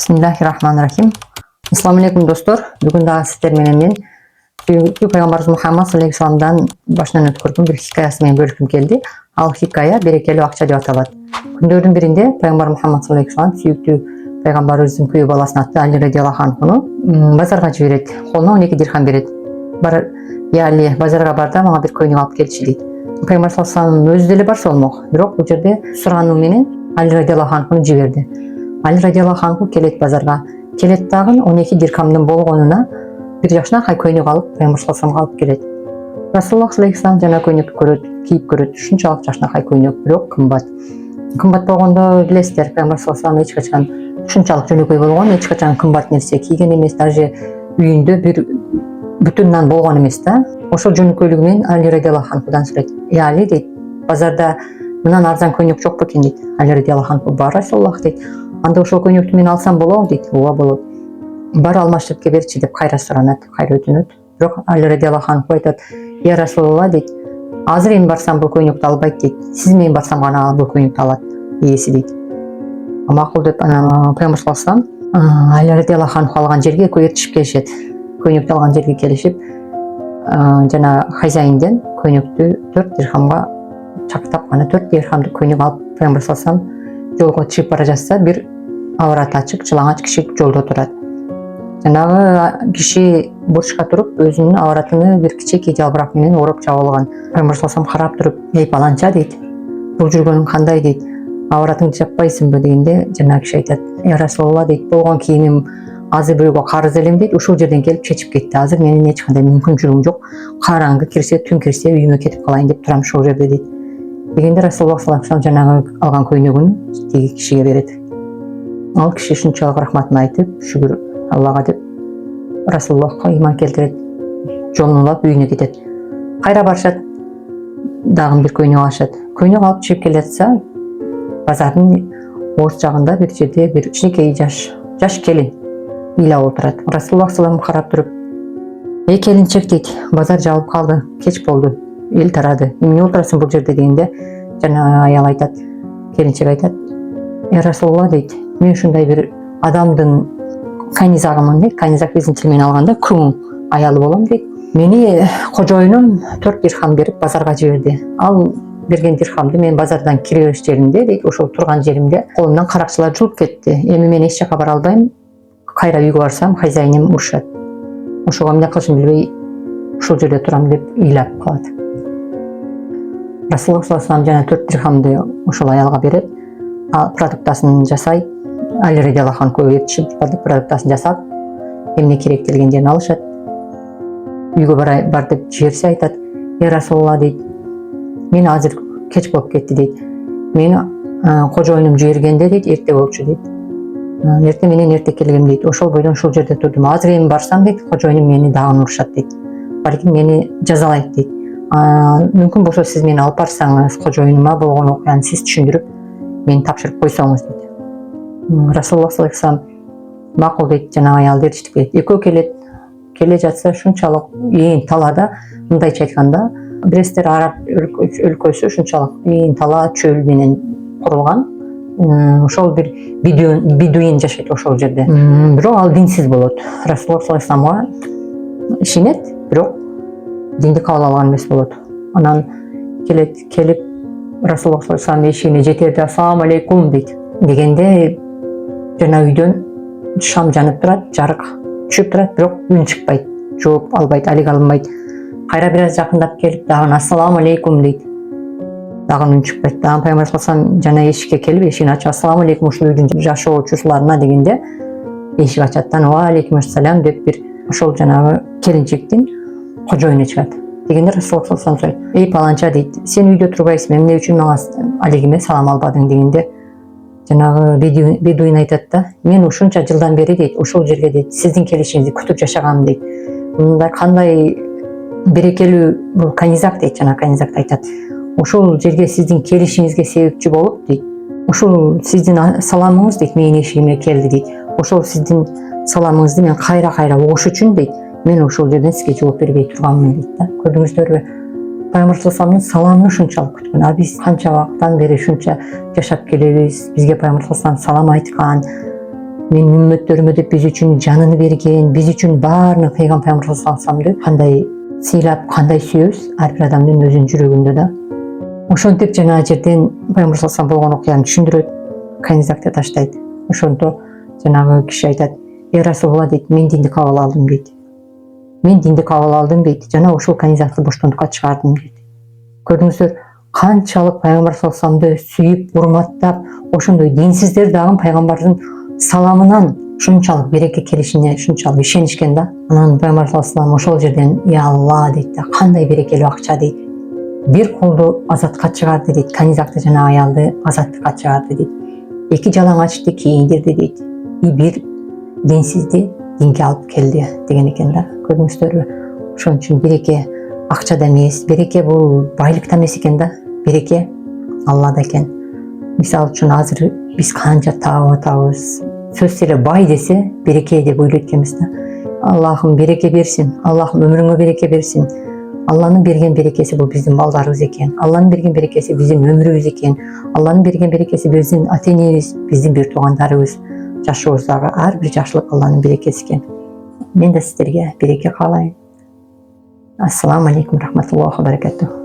Bismillahirrahmanirrahim. Assalamu alaikum dostlar. Bugün daha sizler menен Peygamberimiz Muhammed sallallahu aleyhi ve sellem'dan başından ötkürgüm bir hikayesi menен bölgüm geldi. Al hikaya berekeli akça dep atalат. Күндөрдүн биринде Peygamber Muhammed sallallahu aleyhi ve sellem сүйүктүү Peygamberimizin kүйүү баласын аты Ali radhiyallahu anhu'nu bazarga жиберет. Колуна 12 dirham берет. Бар я Ali bazarga barda мага bir көйнөк алып келчи дейт. Peygamber sallallahu aleyhi ve sellem өзү деле барса болмок. Бирок бул жерде сурануу менен Ali radhiyallahu anhu'nu жиберди. Ali radhiyallahu anhu келет базарга. Келет дагы 12 дирхамдын болгонуна bir жашнакай көйнөк алып Peygamber sallallahu aleyhi ve sellem алып келет. Rasulullah sallallahu aleyhi ve sellem жана көйнөктү көрөт, кийип көрөт. Ушунчалык жашнакай көйнөк, бирок кымбат. Кымбат болгондо билесиздер, Peygamber sallallahu aleyhi ve sellem эч качан ушунчалык жөнөкөй болгон, эч качан кымбат нерсе кийген эмес, даже үйүндө бир бүтүн нан болгон эмес да. Ошол жөнөкөйлүгү менен Ali radhiyallahu anhu'дан сурайт. "Я Ali" дейт, "Базарда мындан арзан көйнөк жокпу экен?" дейт. Ali radhiyallahu anhu "Бар Rasulullah" дейт. "Анда ошол көйнөктү мен алсам болобу?" дейт. "Ооба болот." "Бар алмаштырып берчи" деп кайра суранат, кайра өтүнөт. Бирок Ali radhiyallahu anhu айтат: "Я Rasulullah" дейт. "Азыр эми барсам бул көйнөктү албайт" дейт. "Сиз менен барсам гана бул көйнөктү алат ээси" дейт. Макул деп Peygamber sallallahu aleyhi ve sellem Ali radhiyallahu anhu алган жерге эртишип келишет. Көйнөктү алган жерге келишип, жана хозяинден көйнөктү 4 дирхамга чакыртап гана 4 дирхамдык көйнөк алып Peygamber sallallahu aleyhi ve sellem жолго чыгып бара жатса, bir авраты ачык, жылаңач киши жолдо турат. Жанагы киши бурчка туруп, өзүнүн авратыны bir кичинекей жалбырак менен ороп жаап алган. Peygamber sallallahu aleyhi ve sellem карап туруп: "Эй паланча" дейт. "Бул жүргөнүң кандай" дейт. "Авратыңды жаппайсыңбы" дегенде, жана киши айтат: "Я Rasulullah" дейт. "Болгон кийимим азыр бирөөгө карыз элем" дейт. "Ушул жерден келип чечип кетти. Азыр менин эч кандай мүмкүнчүлүгүм жок. Караңгы кирсе, түн кирсе үйүмө кетип калайын деп турам ушул жерде" дейт. Дегенде Rasulullah sallallahu aleyhi ve sellem жанагы алган көйнөгүн тиги кишиге берет. Ал киши ушунчалык рахматын айтып, шүгүр Аллага деп Rasulullohго ыйман келтирет. Жолун улап үйүнө кетет. Кайра барышат, дагы bir көйнөк алышат. Көйнөк алып чыгып келе жатса, базардын орус жагында bir жерде bir кичинекей жаш келин ыйлап отурат. Rasulullah sallallahu aleyhi ve sellem карап туруп: "Эй келинчек" дейт, "Базар жабылып калды, кеч болду, эл тарады. Эмне отурасың бул жерде?" дегенде, жана аял айтат, келинчек айтат: "Я Rasulullah" дейт, "Мен ушундай bir адамдын канизагымын" дейт. Канизак биздин тил менен алганда күң аялы болом дейт. "Мени кожоюнум 4 дирхам берип базарга жиберди. Ал берген дирхамды мен базардан кире бериш жеринде" дейт, "ошол турган жеримде колумдан каракчылар жулуп кетти. Эми мен эч жака бара албайм. Кайра үйгө барсам, хозяиним урушат. Ошого эмне кылышымды билбей ушул жерде турам" деп ыйлап калат. Rasulullah sallallahu aleyhi ve sellem жана 4 дирхамды ошол аялга берет. Ал продуктасын жасайт. Ali radhiyallahu anhu эртишип продуктасын жасап, эмне керектелгендерин алышат. Үйгө бар деп жиберсе айтат: "Я Rasulullah" дейт, "Мен азыр кеч болуп кетти" дейт. "Мени кожоюнум жибергенде" дейт, "эрте болчу" дейт. "Эрте менен эрте келгем" дейт. "Ошол бойдон ушул жерде турдум. Азыр эми барсам" дейт, "кожоюнум мени дагы урушат" дейт. "Балким мени жазалайт" дейт. "Мүмкүн болсо сиз мени алып барсаңыз, кожоюнума болгон окуяны сиз түшүндүрүп, мени тапшырып койсоңуз" дейт. Rasulullah sallallahu aleyhi ve sellem макул дейт, жана аялды эртиштип келет. Экөө келе жатса, ушунчалык ээн талада, мындайча айтканда, билесиздер, араб өлкөсү ушунчалык ээн тала чөл менен курулган. Ошол bir бедуин жашайт ошол жерде. Бирок ал динсиз болот. Rasulullah sallallahu aleyhi ve sellem'га ишенет, бирок динди кабыл алган эмес болот. Анан келип Rasulullah sallallahu aleyhi ve sellem эшигине жетерде "Ассаламу алейкум" дейт. Дегенде жана үйдөн шам жанып турат, жарык түшүп турат, бирок үн чыкпайт, жооп албайт, алек алынбайт. Кайра бир аз жакындап келип, дагы "Ассаламу алейкум" дейт. Дагы үн чыкпайт. Дагы Peygamber sallallahu aleyhi ve sellem жана эшикке келип, эшигин ачып "Ассаламу алейкум ушул үйдүн жашоочусуларына" дегенде, эшик ачаттан "Ва алейкум ассалам" деп bir ошол жанагы келинчектин кожоюну чыгат. Дегенде Rasulullah sallallahu aleyhi ve sellem сурайт: "Эй паланча" дейт, "Сен үйдө турбайсың, эмне үчүн мага алегиме салам албадың" дегенде, жанагы бедуин айтат да: "Мен ушунча жылдан бери" дейт, "ошол жерге" дейт, "сиздин келишиңизди күтүп жашагам" дейт. "Мындай кандай берекелүү бул канизак" дейт, жана канизак айтат: "Ошол жерге сиздин келишиңизге себепчи болуп" дейт, "ошол сиздин саламыңыз" дейт, "менин эшигиме келди" дейт. "Ошол сиздин саламыңызды мен кайра угуш үчүн" дейт, "мен ошол жерден сизге жооп бербей турганмын" дейт да. Көрдүңүздөрбү? Peygamber sallallahu aleyhi ve sellem'in salamını ушунчалык күткөн. А биз канча вакыттан бери ушунча жашап келебиз. Бизге Peygamber sallallahu aleyhi ve sellem салам айткан. Мен ümmetlerime de biz üçün canını bergen, biz üçün barını Peygamber sallallahu kандай siylap, kандай suyuz, her bir adamın özünün жүрөгүндө да. Ошентип жана жерден Пейgamber sallallahu болгон окуяны түшүндүрөт, канизакты таштайт. Ошондо жанагы киши айтат: "Ey Расулулла" дейт, "Мен динди кабыл алдым" дейт. "Мен динди кабыл алдым" дейт. Жана ошол канизакты боштондукка чыгардым дейт. Көрдүңүздөр, канчалык Пайгамбар саллаллаху алейхи сүйүп, урматтап, ошондой динсиздер дагы пайгамбардын саламынан ушунчалык береке келишине ушунчалык ишенишкен да. Анан Пайгамбар саллаллаху алейхи ошол жерден "Я Алла" дейт да, кандай берекелүү акча дейт. Бир кулду азатка чыгарды дейт, канизакты жана аялды азаттыкка чыгарды дейт. Эки жалаңачты кийиндирди дейт. Бир динсизди динге алып келди деген экен да. Көрдүңүздөрбү? Ошон үчүн береке акчада эмес, береке бул байлыкта эмес экен да. Береке Аллада экен. Мисалы үчүн азыр биз канча таап атабыз. Сөз эле бай десе береке деп ойлойт экенбиз да. Аллахым береке берсин, Аллахым өмүрүңө береке берсин. Алланын берген берекеси бул биздин балдарыбыз экен. Алланын берген берекеси биздин өмүрүбүз экен. Алланын берген берекеси биздин ата-энебиз, биздин бир туугандарыбыз. Жашообуздагы ар бир жакшылык Алланын берекеси экен. Мен да сиздерге береке каалайм. Ассаламу алейкум рахматуллахи ва баракатух.